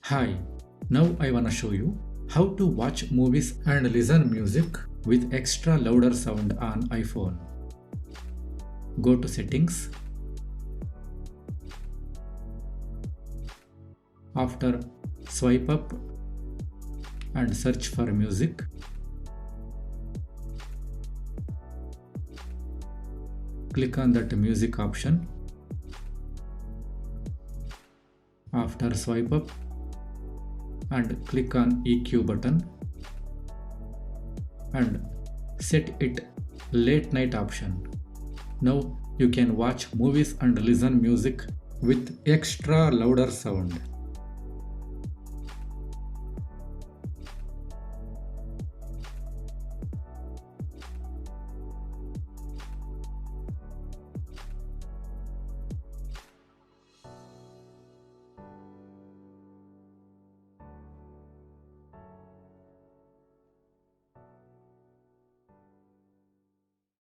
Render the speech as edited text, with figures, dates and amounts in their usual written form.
Hi, now I wanna show you how to watch movies and listen music with extra louder sound on iPhone. Go to settings. After swipe up and search for music. Click on that music option. After swipe up and click on EQ button and set it late night option. Now you can watch movies and listen music with extra louder sound.